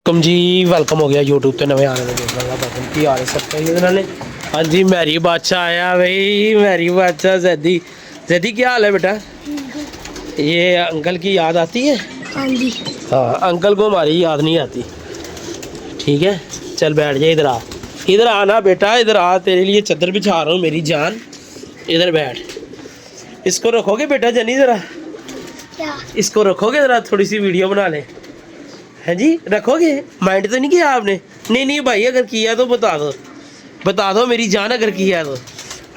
Welcome जी welcome हो गया YouTube पे नवे आने में की आ रहे सब हाँ जी मैरी बादशाह आया भाई मैरी बादशाह जैदी जैदी क्या हाल है बेटा। ये अंकल की याद आती है। हाँ जी। हाँ अंकल को हमारी याद नहीं आती। ठीक है चल बैठ जा इधर आना बेटा इधर आ तेरे लिए चादर बिछा रहा हूँ मेरी जान। इधर बैठ इसको रखोगे बेटा जनी ज़रा क्या इसको रखोगे ज़रा थोड़ी सी वीडियो बना ले। है जी रखोगे माइंड तो नहीं किया आपने। नहीं भाई अगर किया तो बता दो मेरी जान अगर किया तो।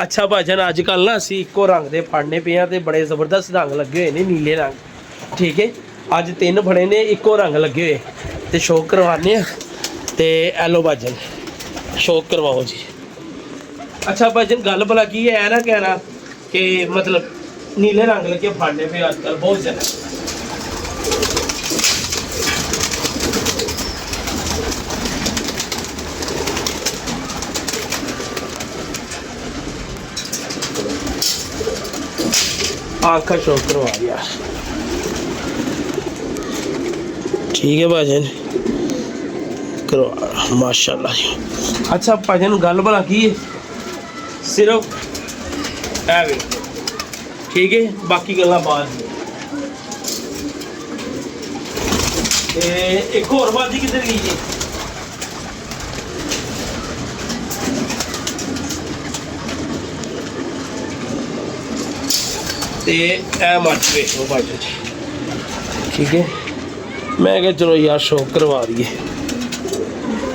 अच्छा भाजन अजकल ना असी इको रंग के फड़ने पे हैं बड़े जबरदस्त रंग लगे हुए हैं नीले रंग। ठीक है अज 3 फड़े ने इको रंग लगे हुए तो शौक करवाने तो एलो भाजन शौक करवाओ जी। अच्छा भाजन गल भला की है ना कहना कि मतलब नीले रंग लगे फड़ने पे अजकल बहुत ज़्यादा। आँख का शौक करवा दिया। ठीक है भाजन करवा माशाल्लाह जी। अच्छा भाजन गल भला की सिर्फ है वे ठीक है बाकी गल्ला बाद एक होर बाजी किधर गई है। मच वेखो भाजन जी। ठीक है मैं क्या चलो यार शौक करवा दिए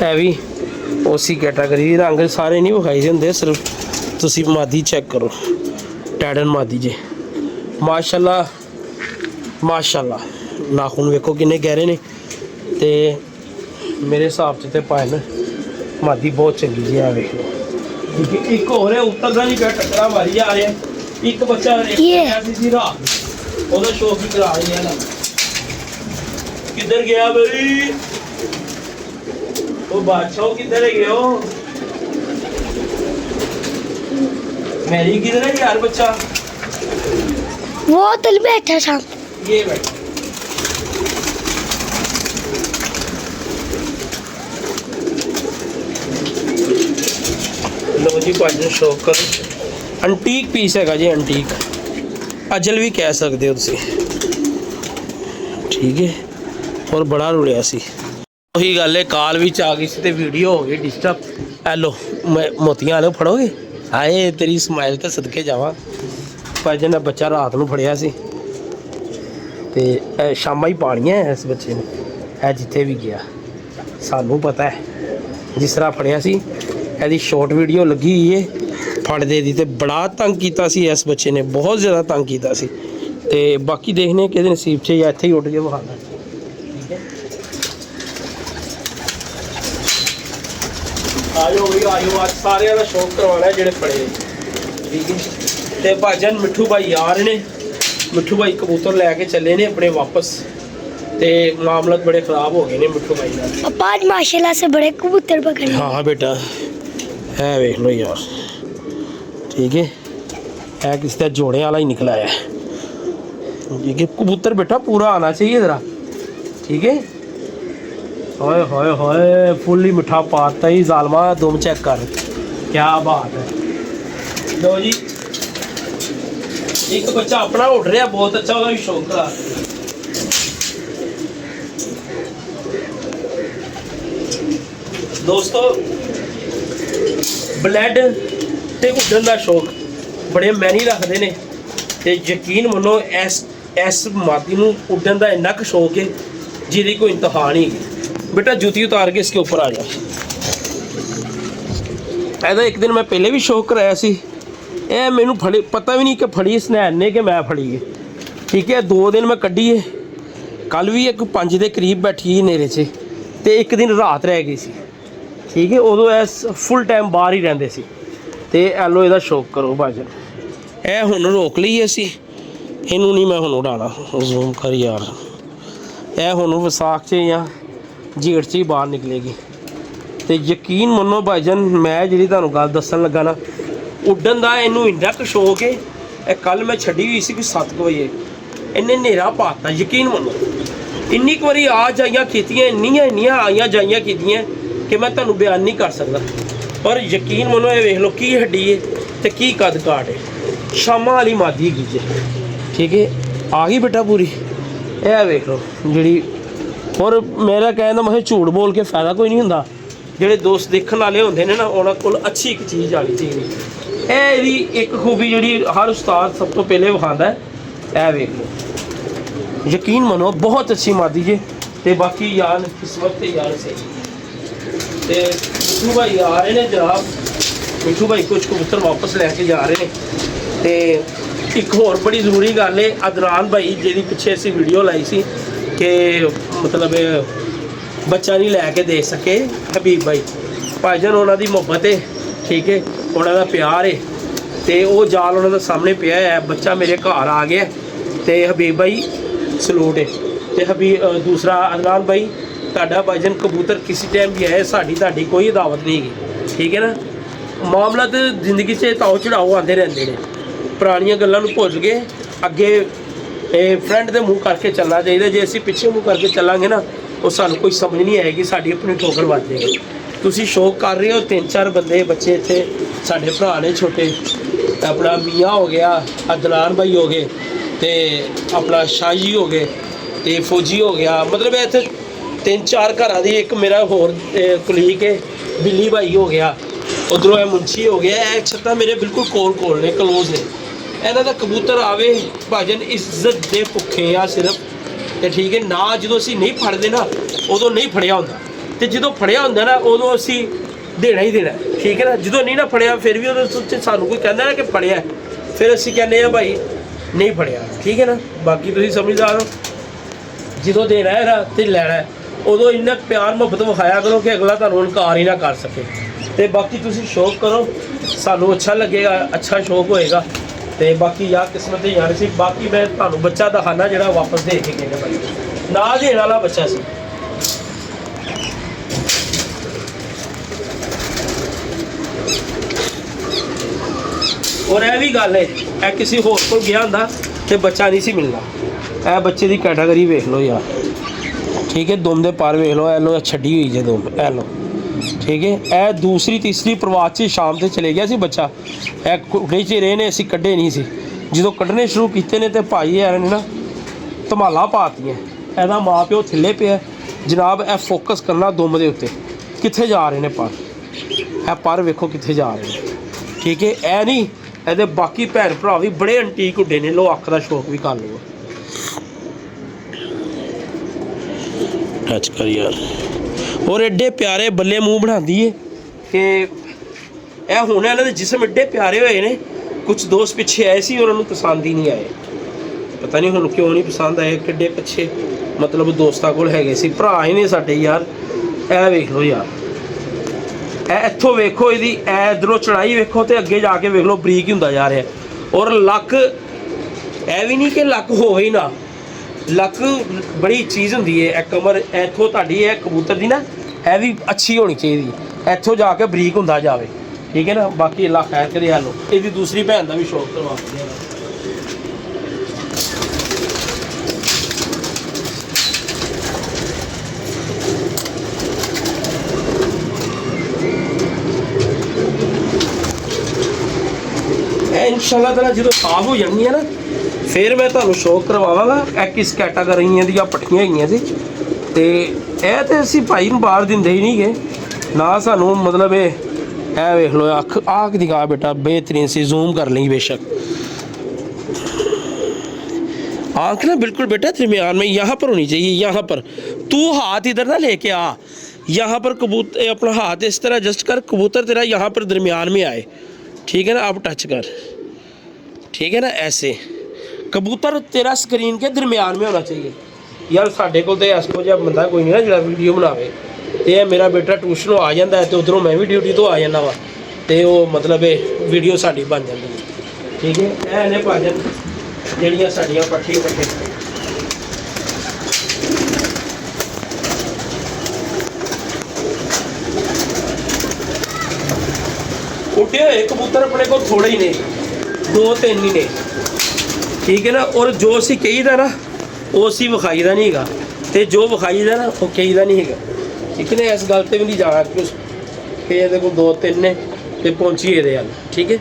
है भी उसी कैटागरी रंग सारे नहीं विखाई होंगे सिर्फ तुसी मादी चेक करो टैडन मादी जे माशाल्लाह माशाल्लाह नाखून वेखो किन्ने गहरे ने ते मेरे हिसाब से पाए न मादी बहुत चंगी जी है वेख लो। ठीक है एक हो रहा उत्तर का नहीं क्या टकरा मारी आ रहा है एक बच्चा रात शौक ही करा रही है ना। किधर गया भाई वो बादशाह किधर है गया मैरी किधर है यार बच्चा वो दिल में बैठा था ये बैठा। लो जी भाजन शौक करो अंटीक पीस है जी अंटीक अजल भी कह सकते हो तुसी। ठीक है और बड़ा रुड़िया सी वही गल है काल भी आ गई तो वीडियो हो गई डिस्टर्ब। हेलो मोतियां लो फड़ोगे आए तेरी स्माइल तो सदके जावा। भाजन ने बच्चा रात को फड़िया सी ते शामा ही पानिया है इस बच्चे ने है जिथे भी गया सानू पता है जिस तरह फड़िया सी यदि शॉर्ट वीडियो लगी हुई है फड़दे दी ते बड़ा तंग किया इस बच्चे ने बहुत ज़्यादा तंग किया ते बाकी देखने कि नसीब से या इत्थे ही उठ के बखाना। ठीक है आयो भाई आयो आज सारे का शौक करवाना है जेडे फड़े। ठीक है तो भाजन मिठू भाई आ रहे ने मिठू भाई कबूतर लैके चले ने अपने वापस ते मामला बड़े ख़राब हो गए ने मिठू भाई का। पापा माशाल्लाह से बड़े कबूतर पकड़े। हाँ बेटा है वेख लो यार। ठीक है किसी का जोड़े वाला ही निकला है। ठीक है कबूतर बेटा पूरा आना चाहिए ज़रा। ठीक है होए होए होए फुल ही मिठा पाता ही जालमा दुम चेक कर क्या बात है। लो जी एक बच्चा अपना उठ रहा बहुत अच्छा होगा शौक का। दोस्तों ब्लैड ते उड्डन का शौक बड़े मैनी रखते हैं तो यकीन मनो इस मादी नूं उड्डन का इन्ना क शौक है जिहदी कोई इंतहा नहीं है। बेटा जूती उतार के इसके ऊपर आ जा। ऐसा एक दिन मैं पहले भी शौक कराया सी ए मैनू फड़ी पता भी नहीं कि फड़ी स्नैन ने कि मैं फड़ी है। ठीक है 2 दिन मैं कड्ढी है कल भी एक 5 के करीब बैठी नेरे से तो एक दिन रात रह गई सी। ठीक है उदों इस फुल टाइम बाहर ही रहंदे सी ते एलो ਇਹਦਾ शौक करो भाजन ए हुण रोक लईए असी इनू नहीं मैं हुण उड़ाना जूम कर यार ए हुण विसाख च या जेठ च ही बाहर निकलेगी तो यकीन मनो भाजन मैं जी तुहानू गल दसन लगा ना उड्डन का इनू इन्ना क शौक है। कल मैं छड्डी हुई सी 7 बजे इन्हें नेरा पाता यकीन मनो ਇੰਨੀ ਕੁ ਵਾਰੀ ਆ ਜਾਈਆਂ ਕੀਤੀਆਂ, ਇੰਨੀਆਂ ਆਈਆਂ ਜਾਈਆਂ ਕੀਤੀਆਂ ਕਿ ਮੈਂ ਤੁਹਾਨੂੰ ਬਿਆਨ ਨਹੀਂ ਕਰ ਸਕਦਾ। ਪਰ ਯਕੀਨ ਮੰਨੋ, ਇਹ ਵੇਖ ਲਓ ਕੀ ਹੱਡੀ ਹੈ ਤੇ ਕੀ ਕੱਦ ਕਾਠ ਹੈ। ਸ਼ਾਮਾਂ ਵਾਲੀ ਮਾਦੀ ਹੈਗੀ ਜੇ, ਠੀਕ ਹੈ। ਆ ਗਈ ਬੇਟਾ ਪੂਰੀ, ਇਹ ਵੇਖ ਲਓ ਜਿਹੜੀ। ਔਰ ਮੇਰਾ ਕਹਿਣ ਦਾ ਮੈਂ ਝੂਠ ਬੋਲ ਕੇ ਫਾਇਦਾ ਕੋਈ ਨਹੀਂ ਹੁੰਦਾ। ਜਿਹੜੇ ਦੋਸਤ ਦੇਖਣ ਵਾਲੇ ਹੁੰਦੇ ਨੇ ਨਾ, ਉਹਨਾਂ ਕੋਲ ਅੱਛੀ ਇੱਕ ਚੀਜ਼ ਆਣੀ ਚਾਹੀਦੀ। ਇਹ ਇਹਦੀ ਇੱਕ ਖੂਬੀ ਜਿਹੜੀ ਹਰ ਉਸਤਾਦ ਸਭ ਤੋਂ ਪਹਿਲੇ ਵਿਖਾਉਂਦਾ ਹੈ, ਇਹ ਵੇਖ ਲਓ। ਯਕੀਨ ਮੰਨੋ ਬਹੁਤ ਅੱਛੀ ਮਾਦੀ ਜੇ। ਤੇ ਬਾਕੀ ਯਾਰ ਕਿਸਮਤ ਤੇ ਯਾਰ ਸਹੀ। ਤੇ ਮਿੱਠੂ ਭਾਈ ਆ ਰਹੇ ਨੇ ਜਨਾਬ, ਮਿੱਠੂ ਭਾਈ ਕੁਝ ਕਬੂਤਰ ਵਾਪਸ ਲੈ ਕੇ ਜਾ ਰਹੇ ਨੇ। ਤੇ ਇੱਕ ਹੋਰ ਬੜੀ ਜ਼ਰੂਰੀ ਗੱਲ ਹੈ, ਅਦਨਾਨ ਭਾਈ ਜਿਹਦੀ ਪਿੱਛੇ ਅਸੀਂ ਵੀਡੀਓ ਲਾਈ ਸੀ ਕਿ ਮਤਲਬ ਬੱਚਾ ਨਹੀਂ ਲੈ ਕੇ ਦੇ ਸਕੇ, ਹਬੀਬ ਭਾਈ ਭਾਈਜਾਨ ਉਹਨਾਂ ਦੀ ਮੁਹੱਬਤ ਹੈ, ਠੀਕ ਹੈ, ਉਹਨਾਂ ਦਾ ਪਿਆਰ ਹੈ। ਤੇ ਉਹ ਜਾਲ ਉਹਨਾਂ ਦੇ ਸਾਹਮਣੇ ਪਿਆ ਹੈ, ਬੱਚਾ ਮੇਰੇ ਘਰ ਆ ਗਿਆ। ਤੇ ਹਬੀਬ ਭਾਈ ਸਲੂਟ ਹੈ। ਤੇ ਦੂਸਰਾ ਅਦਨਾਨ ਭਾਈ, ਤੁਹਾਡਾ ਭਾਈਜਾਨ ਕਬੂਤਰ ਕਿਸੇ ਟਾਈਮ ਵੀ ਆਏ, ਤੁਹਾਡੀ ਕੋਈ ਦਾਵਤ ਨਹੀਂ ਹੈਗੀ, ਠੀਕ ਹੈ ਨਾ। ਮਾਮਲਾ ਤਾਂ ਜ਼ਿੰਦਗੀ 'ਚ ਤਾਓ ਚੜਾਓ ਆਉਂਦੇ ਰਹਿੰਦੇ ਨੇ। ਪੁਰਾਣੀਆਂ ਗੱਲਾਂ ਨੂੰ ਭੁੱਲ ਕੇ ਅੱਗੇ ਫਰੈਂਡ ਦੇ ਮੂੰਹ ਕਰਕੇ ਚੱਲਣਾ ਚਾਹੀਦਾ। ਜੇ ਅਸੀਂ ਪਿੱਛੇ ਮੂੰਹ ਕਰਕੇ ਚੱਲਾਂਗੇ ਨਾ, ਉਹ ਸਾਨੂੰ ਕੋਈ ਸਮਝ ਨਹੀਂ ਆਏਗੀ, ਸਾਡੀ ਆਪਣੀ ਠੋਕਰ ਵੱਜ ਜਾਏਗੀ। ਤੁਸੀਂ ਸ਼ੌਕ ਕਰ ਰਹੇ ਹੋ, 3-4 ਬੰਦੇ ਬੱਚੇ ਇੱਥੇ ਸਾਡੇ ਭਰਾ ਨੇ ਛੋਟੇ, ਆਪਣਾ ਮੀਆਂ ਹੋ ਗਿਆ, ਅਦਨਾਨ ਭਾਈ ਹੋ ਗਏ, ਤੇ ਆਪਣਾ ਸ਼ਾਹੀ ਹੋ ਗਏ, ਤੇ ਫੌਜੀ ਹੋ ਗਿਆ। ਮਤਲਬ ਇੱਥੇ 3-4 ਘਰਾਂ ਦੀ ਇੱਕ ਮੇਰਾ ਹੋਰ ਕੁਲੀਕ ਹੈ, ਬਿੱਲੀ ਭਾਈ ਹੋ ਗਿਆ, ਉਧਰੋਂ ਇਹ ਮੁੰਸ਼ੀ ਹੋ ਗਿਆ। ਇਹ ਛੱਤਾਂ ਮੇਰੇ ਬਿਲਕੁਲ ਕੋਲ ਨੇ, ਕਲੋਜ਼ ਨੇ। ਇਹਨਾਂ ਦਾ ਕਬੂਤਰ ਆਵੇ ਭਾਜਨ ਇੱਜ਼ਤ ਦੇ ਭੁੱਖੇ ਆ ਸਿਰਫ, ਤੇ ਠੀਕ ਹੈ ਨਾ। ਜਦੋਂ ਅਸੀਂ ਨਹੀਂ ਫੜਦੇ ਨਾ, ਉਦੋਂ ਨਹੀਂ ਫੜਿਆ ਹੁੰਦਾ, ਤੇ ਜਦੋਂ ਫੜਿਆ ਹੁੰਦਾ ਨਾ, ਉਦੋਂ ਅਸੀਂ ਦੇਣਾ ਹੀ ਦੇਣਾ, ਠੀਕ ਹੈ ਨਾ। ਜਦੋਂ ਨਹੀਂ ਨਾ ਫੜਿਆ, ਫਿਰ ਵੀ ਉਹਦੇ ਉੱਤੇ ਸਾਨੂੰ ਕੋਈ ਕਹਿੰਦਾ ਨਾ ਕਿ ਫੜਿਆ, ਫਿਰ ਅਸੀਂ ਕਹਿੰਦੇ ਆ ਭਾਈ ਨਹੀਂ ਫੜਿਆ, ਠੀਕ ਹੈ ਨਾ। ਬਾਕੀ ਤੁਸੀਂ ਸਮਝਦਾਰ ਹੋ, ਜਦੋਂ ਦੇਣਾ ਹੈ ਨਾ ਤੇ ਲੈਣਾ ਹੈ, ਉਦੋਂ ਇੰਨਾ ਪਿਆਰ ਮੁਹੱਬਤ ਵਿਖਾਇਆ ਕਰੋ ਕਿ ਅਗਲਾ ਤੁਹਾਨੂੰ ਇਨਕਾਰ ਹੀ ਨਾ ਕਰ ਸਕੇ। ਤੇ ਬਾਕੀ ਤੁਸੀਂ ਸ਼ੌਕ ਕਰੋ, ਸਾਨੂੰ ਅੱਛਾ ਲੱਗੇਗਾ, ਅੱਛਾ ਸ਼ੌਕ ਹੋਏਗਾ। ਤੇ ਬਾਕੀ ਯਾਰ ਕਿਸਮਤ ਤੇ ਯਾਰ ਸੀ। ਬਾਕੀ ਮੈਂ ਤੁਹਾਨੂੰ ਬੱਚਾ ਦਿਖਾਣਾ ਜਿਹੜਾ ਵਾਪਸ ਦੇ ਕੇ ਗਏ ਨੇ ਭਾਈ, ਨਾ ਦੇਣ ਵਾਲਾ ਬੱਚਾ ਸੀ। ਔਰ ਇਹ ਵੀ ਗੱਲ ਹੈ, ਇਹ ਕਿਸੇ ਹੋਰ ਕੋਲ ਗਿਆ ਹੁੰਦਾ ਤੇ ਬੱਚਾ ਨਹੀਂ ਸੀ ਮਿਲਣਾ। ਇਹ ਬੱਚੇ ਦੀ ਕੈਟਾਗਰੀ ਵੇਖ ਲਓ ਯਾਰ, ਠੀਕ ਹੈ। ਦੁਮ ਦੇ ਪਰ ਵੇਖ ਲਓ, ਇਹ ਲੋ ਛੱਡੀ ਹੋਈ ਜੇ ਦੁਮ, ਇਹ ਲੋ, ਠੀਕ ਹੈ। ਇਹ ਦੂਸਰੀ ਤੀਸਰੀ ਪ੍ਰਵਾਸ 'ਚ ਸ਼ਾਮ ਤੇ ਚਲੇ ਗਿਆ ਸੀ ਬੱਚਾ। ਇਹ ਕੁੜੇ 'ਚ ਰਹੇ ਨੇ, ਅਸੀਂ ਕੱਢੇ ਨਹੀਂ ਸੀ। ਜਦੋਂ ਕੱਢਣੇ ਸ਼ੁਰੂ ਕੀਤੇ ਨੇ ਤੇ ਭਾਈ ਯਾਰ ਨੇ ਨਾ ਧਮਾਲਾ ਪਾਤੀਆਂ। ਇਹਦਾ ਮਾਂ ਪਿਓ ਥੱਲੇ ਪਿਆ ਜਨਾਬ। ਇਹ ਫੋਕਸ ਕਰਨਾ ਦੁਮ ਦੇ ਉੱਤੇ, ਕਿੱਥੇ ਜਾ ਰਹੇ ਨੇ ਪਰ, ਇਹ ਪਰ ਵੇਖੋ ਕਿੱਥੇ ਜਾ ਰਹੇ ਨੇ, ਠੀਕ ਹੈ। ਇਹ ਨਹੀਂ, ਇਹਦੇ ਬਾਕੀ ਭੈਣ ਭਰਾ ਵੀ ਬੜੇ ਐਂਟੀਕ ਉੱਡੇ ਨੇ। ਲੋ ਅੱਖ ਦਾ ਸ਼ੌਕ ਵੀ ਕਰ ਲਓ, ਟੱਚ ਕਰ ਯਾਰ। ਔਰ ਐਡੇ ਪਿਆਰੇ ਬੱਲੇ ਮੂੰਹ ਬਣਾਉਂਦੀ ਏ ਕਿ ਇਹ ਹੁਣ ਇਹਨਾਂ ਦੇ ਜਿਸਮ ਐਡੇ ਪਿਆਰੇ ਹੋਏ ਨੇ। ਕੁਝ ਦੋਸਤ ਪਿੱਛੇ ਆਏ ਸੀ, ਉਹਨਾਂ ਨੂੰ ਪਸੰਦ ਹੀ ਨਹੀਂ ਆਏ, ਪਤਾ ਨਹੀਂ ਹੁਣ ਕਿਉਂ ਨਹੀਂ ਪਸੰਦ ਆਏ। ਕਿੱਡੇ ਪਿੱਛੇ ਮਤਲਬ ਦੋਸਤਾਂ ਕੋਲ ਹੈਗੇ ਸੀ, ਭਰਾ ਹੀ ਨੇ ਸਾਡੇ ਯਾਰ। ਇਹ ਵੇਖ ਲਓ ਯਾਰ, ਇਹ ਇੱਥੋਂ ਵੇਖੋ, ਇਹਦੀ ਇਹ ਇੱਧਰੋਂ ਚੜਾਈ ਵੇਖੋ, ਤੇ ਅੱਗੇ ਜਾ ਕੇ ਵੇਖ ਲਓ ਬਰੀਕ ਹੀ ਹੁੰਦਾ ਜਾ ਰਿਹਾ। ਔਰ ਲੱਕ, ਇਹ ਵੀ ਨਹੀਂ ਕਿ ਲੱਕ ਹੋਵੇ ਹੀ ਨਾ, ਲੱਕ ਬੜੀ ਚੀਜ਼ ਹੁੰਦੀ ਹੈ। ਇਹ ਕਮਰ ਇੱਥੋਂ ਤੁਹਾਡੀ ਇਹ ਕਬੂਤਰ ਦੀ ਨਾ, ਇਹ ਵੀ ਅੱਛੀ ਹੋਣੀ ਚਾਹੀਦੀ, ਇੱਥੋਂ ਜਾ ਕੇ ਬਰੀਕ ਹੁੰਦਾ ਜਾਵੇ, ਠੀਕ ਹੈ ਨਾ। ਬਾਕੀ ਅੱਲਾ ਖੈਰ ਕਰੇ। ਹਾਲੋ ਇਹਦੀ ਦੂਸਰੀ ਭੈਣ ਦਾ ਵੀ ਸ਼ੌਕ ਕਰਵਾ ਦਿੰਦੇ ਆ। ਇਹ ਇਨਸ਼ਾਅੱਲਾ ਤਾਲਾ ਜਦੋਂ ਸਾਫ਼ ਹੋ ਜਾਣਗੀਆਂ ਨਾ, ਫਿਰ ਮੈਂ ਤੁਹਾਨੂੰ ਸ਼ੌਕ ਕਰਵਾਵਾਂਗਾ। ਇਹ ਕਿਸ ਕੈਟਾਗਰੀਆਂ ਦੀਆਂ ਪੱਠੀਆਂ ਹੈਗੀਆਂ ਸੀ। ਤੇ ਇਹ ਤੇ ਅਸੀਂ ਭਾਈ ਨੂੰ ਬਾਹਰ ਦਿੰਦੇ ਹੀ ਨਹੀਂ ਗਏ ਨਾ, ਸਾਨੂੰ ਮਤਲਬ ਇਹ ਵੇਖ ਲਓ ਅੱਖ ਆਖ ਦਿਖਾ बेटा, बेहतरीन सी जूम कर लेंगे बेशक। आँख ना बिल्कुल बेटा दरमियान में यहाँ पर होनी चाहिए, यहाँ पर। तू हाथ इधर ना लेके आ, यहाँ पर कबूतर अपना हाथ इस तरह एडजस्ट कर, कबूतर तेरा यहाँ पर दरमियान में आए, ठीक है ना। अब टच कर, ठीक है ना, ऐसे कबूतर तेरा स्क्रीन के दरमियान में होना चाहिए यार। साढ़े को तो इसको जिहा बंदा कोई नहीं ना जो वीडियो बनावे। ਤੇ ਮੇਰਾ ਬੇਟਾ ਟਿਊਸ਼ਨੋਂ ਆ ਜਾਂਦਾ ਤੇ ਉਧਰੋਂ ਮੈਂ ਵੀ ਡਿਊਟੀ ਤੋਂ ਆ ਜਾਂਦਾ ਵਾ, ਤੇ ਉਹ ਮਤਲਬ ਇਹ ਵੀਡੀਓ ਸਾਡੀ ਬਣ ਜਾਂਦੀ ਹੈ, ਠੀਕ ਹੈ। ਇਹ ਨੇ ਭਾਜਨ ਜਿਹੜੀਆਂ ਸਾਡੀਆਂ ਪੱਠੀ ਉੱਡੇ ਹੋਏ ਕਬੂਤਰ ਆਪਣੇ ਕੋਲ ਥੋੜੇ ਹੀ ਨੇ, 2-3 ਹੀ ਨੇ, ਠੀਕ ਹੈ ਨਾ। ਔਰ ਜੋ ਅਸੀਂ ਕਹੀਦਾ ਨਾ, ਉਹ ਅਸੀਂ ਵਿਖਾਈਦਾ ਨਹੀਂ ਹੈਗਾ। ਤੇ ਜੋ ਵਿਖਾਈਦਾ ਨਾ ਉਹ ਕਹੀਦਾ ਨਹੀਂ ਹੈਗਾ, ਠੀਕ ਨੇ। ਇਸ ਗੱਲ ਤੇ ਵੀ ਨਹੀਂ ਜਾਣਾ ਕਿ ਇਹਦੇ ਕੋਲ 2-3 ਨੇ ਤੇ ਪਹੁੰਚੀ ਇਹਦੇ ਵੱਲ, ਠੀਕ ਹੈ।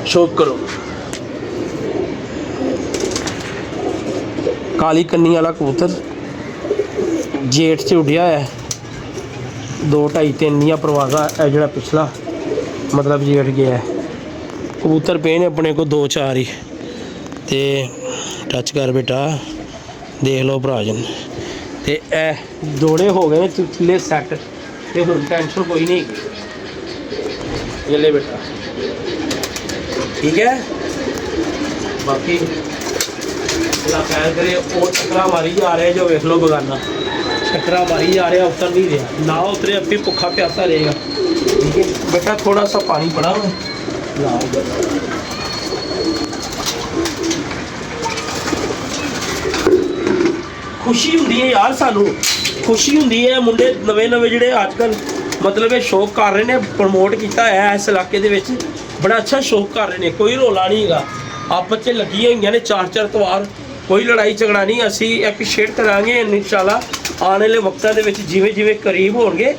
ਸ਼ੌਕ ਕਰੋ। ਕਾਲੀ ਕੰਨੀ ਵਾਲਾ ਕਬੂਤਰ ਜੇਠ 'ਚ ਉੱਡਿਆ ਹੈ, 2, 2.5, 3 ਦੀਆਂ ਪ੍ਰਵਾਜ਼ਾਂ। ਇਹ ਜਿਹੜਾ ਪਿਛਲਾ ਮਤਲਬ ਜੇਠ ਗਿਆ ਹੈ। ਕਬੂਤਰ ਪਏ ਨੇ ਆਪਣੇ ਕੋਲ 2-4 ਹੀ। ਤੇ ਟੱਚ ਕਰ ਬੇਟਾ, ਦੇਖ ਲਓ ਭਰਾ ਜਨ। ਤੇ ਇਹ ਜੋੜੇ ਹੋ ਗਏ ਨੇ ਚੁੱਲੇ ਸੈੱਟ, ਤੇ ਹੁਣ ਟੈਨਸ਼ਨ ਕੋਈ ਨਹੀਂ। ਇਹ ਲੈ ਬੇਟਾ, ਠੀਕ ਹੈ। ਬਾਕੀ अल्लाह खैर करे। और चक्रा मारी जा रहा है, जो वेख लो बगाना चक्रा मारी जा रहा है, उतर नहीं रहा ना, उतरे अब भी भुखा प्यासा रहेगा, ठीक है बेटा। थोड़ा सा पानी पड़ा हुआ खुशी होंदी है यार, सानू खुशी होंदी है। मुंडे नवे नवे ਜਿਹੜੇ ਅੱਜ ਕੱਲ मतलब ਇਹ शौक कर रहे हैं, प्रमोट किया है इस इलाके ਦੇ ਵਿੱਚ, बड़ा अच्छा शौक कर रहे हैं। कोई रौला नहीं हैगा, आपस 'ਚ ਲੱਗੀਆਂ ਹੋਈਆਂ ਨੇ 4-4 ਤਵਾਰ। ਕੋਈ ਲੜਾਈ ਝਗੜਾ ਨਹੀਂ। ਅਸੀਂ ਐਪਰੀਸ਼ੀਏਟ ਕਰਾਂਗੇ ਇਨਸ਼ਾਅੱਲਾ ਆਉਣ ਵਾਲੇ ਵਕਤਾਂ ਦੇ ਵਿੱਚ, ਜਿਵੇਂ ਜਿਵੇਂ ਕਰੀਬ ਹੋਣਗੇ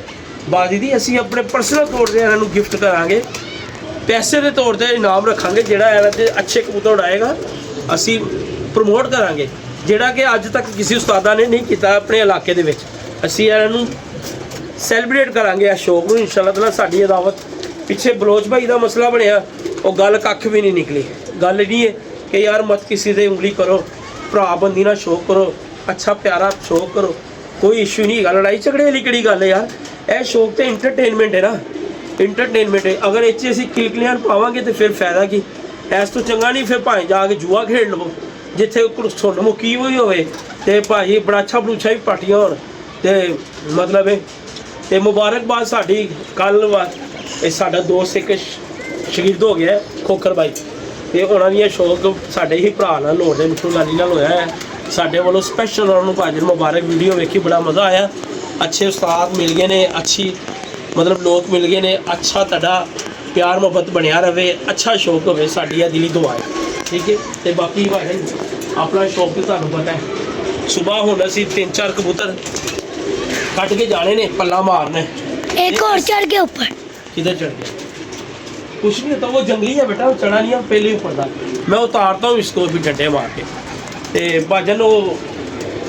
ਬਾਜੀ ਦੀ, ਅਸੀਂ ਆਪਣੇ ਪਰਸਨਲ ਤੌਰ 'ਤੇ ਇਹਨਾਂ ਨੂੰ ਗਿਫਟ ਕਰਾਂਗੇ। ਪੈਸੇ ਦੇ ਤੌਰ 'ਤੇ ਇਨਾਮ ਰੱਖਾਂਗੇ। ਜਿਹੜਾ ਇਹਨਾਂ ਦੇ ਅੱਛੇ ਕਬੂਤਰ ਉਡਾਏਗਾ ਅਸੀਂ ਪ੍ਰਮੋਟ ਕਰਾਂਗੇ, ਜਿਹੜਾ ਕਿ ਅੱਜ ਤੱਕ ਕਿਸੇ ਉਸਤਾਦਾਂ ਨੇ ਨਹੀਂ ਕੀਤਾ ਆਪਣੇ ਇਲਾਕੇ ਦੇ ਵਿੱਚ। ਅਸੀਂ ਇਹਨਾਂ ਨੂੰ ਸੈਲੀਬ੍ਰੇਟ ਕਰਾਂਗੇ ਇਸ ਸ਼ੌਕ ਨੂੰ ਇਨਸ਼ਾਅੱਲਾ ਤਾਲਾ। ਸਾਡੀ ਅਦਾਵਤ ਪਿੱਛੇ ਬਲੋਚ ਭਾਈ ਦਾ ਮਸਲਾ ਬਣਿਆ, ਉਹ ਗੱਲ ਕੱਖ ਵੀ ਨਹੀਂ ਨਿਕਲੀ। ਗੱਲ ਨਹੀਂ ਹੈ ਕਿ ਯਾਰ ਮਤ ਕਿਸੇ ਦੇ ਉਂਗਲੀ ਕਰੋ, ਭਰਾ ਬੰਦੀ ਨਾਲ ਸ਼ੌਕ ਕਰੋ, ਅੱਛਾ ਪਿਆਰਾ ਸ਼ੌਕ ਕਰੋ, ਕੋਈ ਇਸ਼ੂ ਨਹੀਂ ਹੈਗਾ। ਲੜਾਈ ਝਗੜੇ ਵਾਲੀ ਕਿਹੜੀ ਗੱਲ ਹੈ ਯਾਰ। ਇਹ ਸ਼ੌਕ ਤੇ ਇੰਟਰਟੇਨਮੈਂਟ ਹੈ ਨਾ, ਇੰਟਰਟੇਨਮੈਂਟ ਹੈ। ਅਗਰ ਇਹ 'ਚ ਅਸੀਂ ਕਿਲਕਲੀਆਂ ਪਾਵਾਂਗੇ ਤਾਂ ਫਿਰ ਫਾਇਦਾ ਕੀ। ਇਸ ਤੋਂ ਚੰਗਾ ਨਹੀਂ ਫਿਰ ਭਾਵੇਂ ਜਾ ਕੇ ਜੂਆ ਖੇਡ ਲਵੋ, ਜਿੱਥੇ ਸੁਣ ਮੁੱਕੀ ਹੋਈ ਹੋਵੇ ਤੇ ਭਾਜੀ ਬੜਾ ਅੱਛਾ ਬਲੂਛਾ ਵੀ ਪਾਟੀਆਂ ਹੋਣ। ਤੇ ਮਤਲਬ ਇਹ ਤੇ ਮੁਬਾਰਕਬਾਦ ਸਾਡੀ ਕੱਲ੍ਹ ਇਹ ਸਾਡਾ ਦੋਸਤ ਇੱਕ ਸ਼ਹੀਦ ਹੋ ਗਿਆ ਖੋਖਰ ਬਾਈ, ਤੇ ਉਹਨਾਂ ਦੀਆਂ ਸ਼ੌਕ ਸਾਡੇ ਹੀ ਭਰਾ ਨਾਲ ਲੋੜ ਦੇ ਮਿੱਠੂ ਲਾਲੀ ਨਾਲ ਹੋਇਆ ਹੈ। ਸਾਡੇ ਵੱਲੋਂ ਸਪੈਸ਼ਲ ਉਹਨਾਂ ਨੂੰ ਭਾਜੀ ਮੁਬਾਰਕ। ਵੀਡੀਓ ਵੇਖੀ ਬੜਾ ਮਜ਼ਾ ਆਇਆ। ਅੱਛੇ ਉਸਤਾਦ ਮਿਲ ਗਏ ਨੇ, ਅੱਛੀ ਮਤਲਬ ਲੋਕ ਮਿਲ ਗਏ ਨੇ। ਅੱਛਾ ਤੁਹਾਡਾ ਪਿਆਰ ਮੁਹੱਬਤ ਬਣਿਆ ਰਹੇ, ਅੱਛਾ ਸ਼ੌਕ ਹੋਵੇ, ਸਾਡੀ ਇਹ ਦਿਲੀ ਦੁਆ ਹੈ, ਠੀਕ ਹੈ। ਤੇ ਬਾਕੀ ਭਾਜੀ ਆਪਣਾ ਸ਼ੌਕ ਤੇ ਤੁਹਾਨੂੰ ਪਤਾ ਹੈ। ਸੁਬਾਹ ਹੁਣ ਅਸੀਂ 3-4 ਕਬੂਤਰ ਕੱਟ के जाने ने, पल्ला मारना है। एक और चढ़ के ऊपर। किधर चढ़ गया? कुछ नहीं होता, वो जंगली है बेटा, वो चढ़ा नहीं है, पहले ही ऊपर था। मैं उतारता हूँ इसको भी डंडे मार के। ते भाजन वो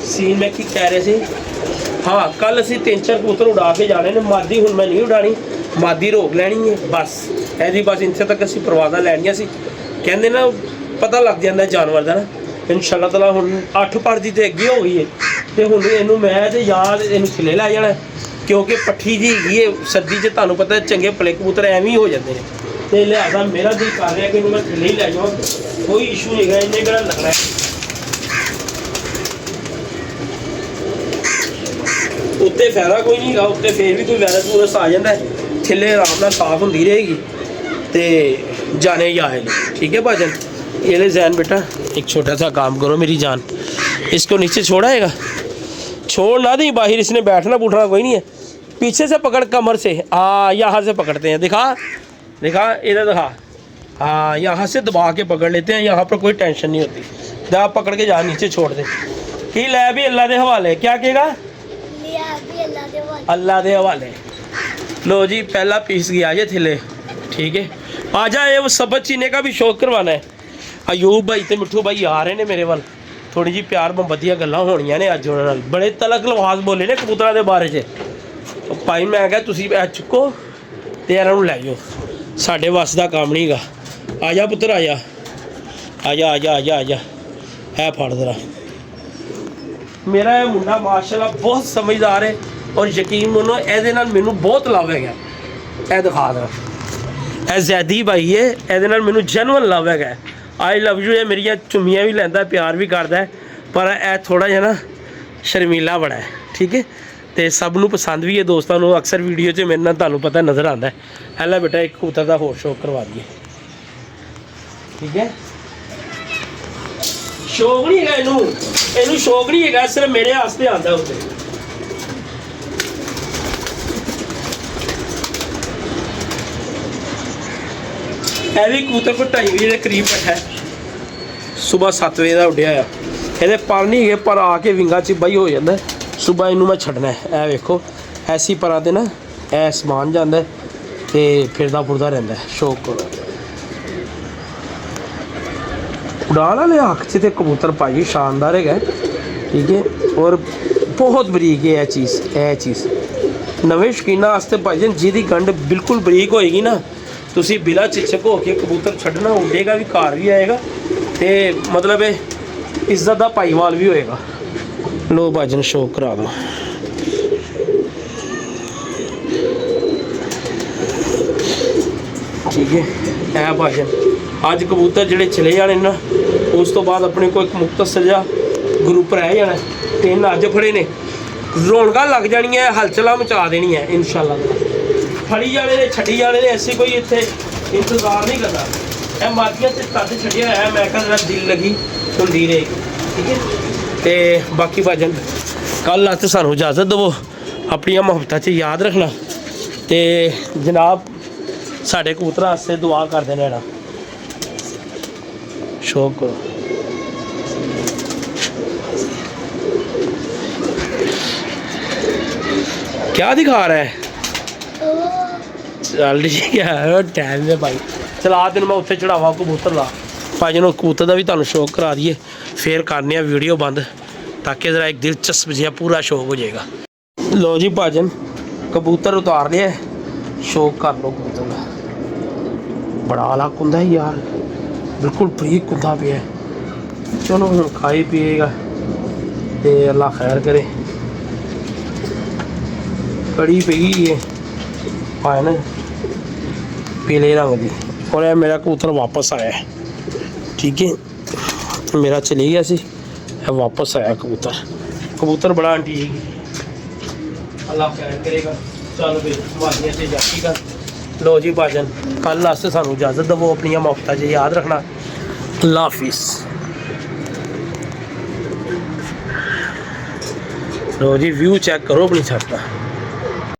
सीन में की कह रहे थे, हाँ कल असी 3-4 कबूतर उड़ा के जाने ने। मादी हुण मैं नहीं उड़ानी, मादी रोक लैनी है बस। ऐसी बस इत्थे तक असी परवाज़ां लैनियां सी। कहंदे ना पता लग जाता जानवर का ना। इंशाअल्लाह ताला हुण 8 पर दी ते अगे हो गई है, ਤੇ ਹੁਣ ਇਹਨੂੰ ਮੈਂ ਤੇ ਯਾਦ ਇਹਨੂੰ ਥੱਲੇ ਲੈ ਜਾਣਾ, ਕਿਉਂਕਿ ਪੱਠੀ ਜੀ ਹੈਗੀ ਹੈ। ਸਰਦੀ 'ਚ ਤੁਹਾਨੂੰ ਪਤਾ ਚੰਗੇ ਭਲੇ ਕਬੂਤਰ ਐਵੇਂ ਹੀ ਹੋ ਜਾਂਦੇ ਨੇ, ਤੇ ਲਿਹਾਜ਼ਾ ਮੇਰਾ ਦਿਲ ਕਰ ਰਿਹਾ ਕਿ ਇਹਨੂੰ ਮੈਂ ਥੱਲੇ ਹੀ ਲੈ ਜਾਵਾਂ। ਕੋਈ ਇਸ਼ੂ ਨਹੀਂ ਹੈਗਾ, ਇਹਨੇ ਕਿਹੜਾ ਲੱਗਣਾ ਹੈ। ਉੱਤੇ ਫਾਇਦਾ ਕੋਈ ਨਹੀਂ ਹੈਗਾ, ਉੱਤੇ ਫੇਰ ਵੀ ਕੋਈ ਵਾਇਰਸ ਵੂਰਸ ਆ ਜਾਂਦਾ, ਥੱਲੇ ਆਰਾਮ ਨਾਲ ਸਾਫ਼ ਹੁੰਦੀ ਰਹੇਗੀ ਤੇ जाने ही आए। ठीक है भाजन, ये ले जैन बेटा एक छोटा सा काम करो मेरी जान, इसको नीचे छोड़ाएगा, छोड़ ना दी बाहर, इसने बैठना बैठना कोई नहीं है। पीछे से पकड़ कमर से, हाँ यहाँ से पकड़ते हैं, दिखा दिखा इधर दिखा, हाँ यहाँ से दबा के पकड़ लेते हैं, यहाँ पर कोई टेंशन नहीं होती। दबा पकड़ के जहाँ नीचे छोड़ दे कि लै भी अल्लाह के हवाले, क्या कहेगा अल्लाह के हवाले। लो जी पहला पीस गया ये थले, ठीक है। आ जाए वो सबज चीने का भी शौक करवाना है। अयूब भाई तो मिठू भाई आ रहे ने मेरे वाल, थोड़ी जी प्यार मोहब्बत दी गल्लां होणियां ने अज उन्हां नाल, बड़े तलक लफाज बोले ने कबूतरां दे बारे च। तो भाई मैं कहा तुसीं ऐ चुको ते इन्हां नूं लै जाओ, साडे वस दा काम नहीं गा। आ जा पुत्तर आ जा आ जा आ जा आ जा आ जा, है फड़ जरा। मेरा ये मुंडा माशाल्लाह बहुत समझदार है और यकीन मनो ਇਹਦੇ ਨਾਲ ਮੈਨੂੰ ਬਹੁਤ ਲਵ ਹੈਗਾ। ਇਹ ਦਿਖਾ ਦਰਾ, ਇਹ ਜ਼ੈਦੀ ਭਾਈ ਹੈ, ਇਹਦੇ ਨਾਲ ਮੈਨੂੰ ਜੈਨੂਅਨ ਲਵ ਹੈਗਾ। ਆਈ ਲਵ ਯੂ ਇਹ ਮੇਰੀਆਂ ਚੁੰਮੀਆਂ ਵੀ ਲੈਂਦਾ, ਪਿਆਰ ਵੀ ਕਰਦਾ, ਪਰ ਇਹ ਥੋੜਾ ਜਿਹਾ ਨਾ ਸ਼ਰਮੀਲਾ ਬੜਾ ਹੈ, ਠੀਕ ਹੈ। ਤੇ ਸਭ ਨੂੰ ਪਸੰਦ ਵੀ ਹੈ, ਦੋਸਤਾਂ ਨੂੰ ਅਕਸਰ ਵੀਡੀਓ 'ਚ ਮੇਰੇ ਨਾਲ ਤੁਹਾਨੂੰ ਪਤਾ ਨਜ਼ਰ ਆਉਂਦਾ ਹੈ। ਇਹ ਲੈ ਬੇਟਾ ਇੱਕ ਕਬੂਤਰ ਦਾ ਹੋਰ ਸ਼ੌਕ ਕਰਵਾ ਦਈਏ, ਠੀਕ ਹੈ। ਸ਼ੌਕ ਨਹੀਂ ਹੈਗਾ ਇਹਨੂੰ ਸ਼ੌਕ ਨਹੀਂ ਹੈਗਾ, ਸਿਰਫ ਮੇਰੇ ਵਾਸਤੇ ਆਉਂਦਾ ਉੱਤੇ। ਇਹ ਵੀ ਕਬੂਤਰ ਕੋ 2:30 ਵਜੇ ਦੇ ਕਰੀਬ ਬੈਠਾ, ਸਵੇਰ 7 ਵਜੇ ਦਾ ਉੱਡਿਆ ਆ। ਇਹਦੇ ਪਰ ਨਹੀਂ ਹੈਗੇ, ਪਰ ਆ ਕੇ ਵਿੰਗਾ 'ਚ ਬਾਈ ਹੋ ਜਾਂਦਾ। ਸੁਬਾ ਇਹਨੂੰ ਮੈਂ ਛੱਡਣਾ ਹੈ। ਇਹ ਵੇਖੋ ਐਸੀ ਪਰਾਂ ਤੇ ਨਾ ਇਹ ਸਮਾਨ ਜਾਂਦਾ ਹੈ ਤੇ ਫਿਰਦਾ ਫੁਰਦਾ ਰਹਿੰਦਾ ਹੈ। ਸ਼ੌਕ ਕਰੋ ਉਡਾਨ ਵਾਲੇ ਅੱਖ 'ਚ ਤੇ ਕਬੂਤਰ ਭਾਈ ਸ਼ਾਨਦਾਰ ਹੈਗਾ, ਠੀਕ ਹੈ। ਔਰ ਬਹੁਤ ਬਰੀਕ ਹੈ ਇਹ ਚੀਜ਼ ਨਵੇਂ ਸ਼ੌਕੀਨਾਂ ਵਾਸਤੇ ਭਾਈ ਜਿਹਦੀ ਗੰਢ ਬਿਲਕੁਲ ਬਰੀਕ ਹੋਏਗੀ ਨਾ, ਤੁਸੀਂ ਬਿਲਾ ਝਿਜਕ ਹੋ ਕੇ ਕਬੂਤਰ ਛੱਡਣਾ, ਉੱਡੇਗਾ ਵੀ, ਘਰ ਵੀ ਆਏਗਾ ਤੇ ਮਤਲਬ ਇਹ ਇੱਜ਼ਤ ਦਾ ਭਾਈਵਾਲ ਵੀ ਹੋਏਗਾ। ਲੋ ਭਾਜਨ ਸ਼ੌਕ ਕਰਾ ਦੋ। ਠੀਕ ਹੈ। ਇਹ ਭਾਜਨ ਅੱਜ ਕਬੂਤਰ ਜਿਹੜੇ ਚਲੇ ਜਾਣੇ ਨਾ, ਉਸ ਤੋਂ ਬਾਅਦ ਆਪਣੇ ਕੋਲ ਇੱਕ ਮੁਕਤਸਰ ਜਿਹਾ ਗਰੁੱਪ ਰਹਿ ਜਾਣਾ। 3 ਅੱਜ ਫੜੇ ਨੇ, ਰੌਣਕਾਂ ਲੱਗ ਜਾਣੀਆਂ, ਹਲਚਲਾਂ ਮਚਾ ਦੇਣੀਆਂ ਇਨਸ਼ਾਅੱਲਾ। ਫੜੀ ਜਾਣੇ ਨੇ, ਛੱਡੀ ਜਾਣੇ ਨੇ, ਐਸੀ ਕੋਈ ਇੱਥੇ ਇੰਤਜ਼ਾਰ ਨਹੀਂ ਕਰਦਾ। ਇਹ ਮਾਦੀਆਂ 'ਚ ਤੱਦ ਛੱਡਿਆ ਹੋਇਆ, ਮੈਂ ਕਿਹਾ ਜਰਾ ਦਿਲ ਲੱਗੀ ਹੁੰਦੀ ਰਹੇਗੀ, ਠੀਕ ਹੈ। ਤੇ ਬਾਕੀ ਭਾਜਨ ਕੱਲ੍ਹ ਵਾਸਤੇ ਸਾਨੂੰ ਇਜਾਜ਼ਤ ਦੇਵੋ, ਆਪਣੀਆਂ ਮੁਹੱਬਤਾਂ 'ਚ ਯਾਦ ਰੱਖਣਾ ਤੇ ਜਨਾਬ ਸਾਡੇ ਕਬੂਤਰਾਂ ਵਾਸਤੇ ਦੁਆ ਕਰਦੇ ਰਹਿਣਾ। ਸ਼ੌਕ ਕਰੋ। क्या दिखा रहा है? चल ठीक है टाइम है भाई। चला दिन मैं उत्थे चढ़ावा कबूतर ला भाई जी, कबूतर का भी तुहानू शौक करा दिए, फिर करने वीडियो बंद ताकि जरा एक दिलचस्प जिहा पूरा शौक हो जाएगा। लो जी भाजन कबूतर उतार लिया, शौक कर लो कबूतर का। बड़ा आला कुंदा है यार, बिल्कुल बरीक कुंदा पे है। चलो हम खाए पिएगा तो अल्लाह खैर करे। कड़ी पी है आए ना पीले रंग की, और यह मेरा कबूतर वापस आया है, ठीक है। मेरा चली गया सी, वापस आया कबूतर। कबूतर बड़ा आंटी जी, अल्लाह खैर करेगा। चल भाई मारिया से जाती का। लो जी भाजन कल वास्ते सानू इजाज़त दवो, अपनिया मुफ्ता च याद रखना। अल्लाह हाफिज़। लो जी व्यू चेक करो अपनी छत का।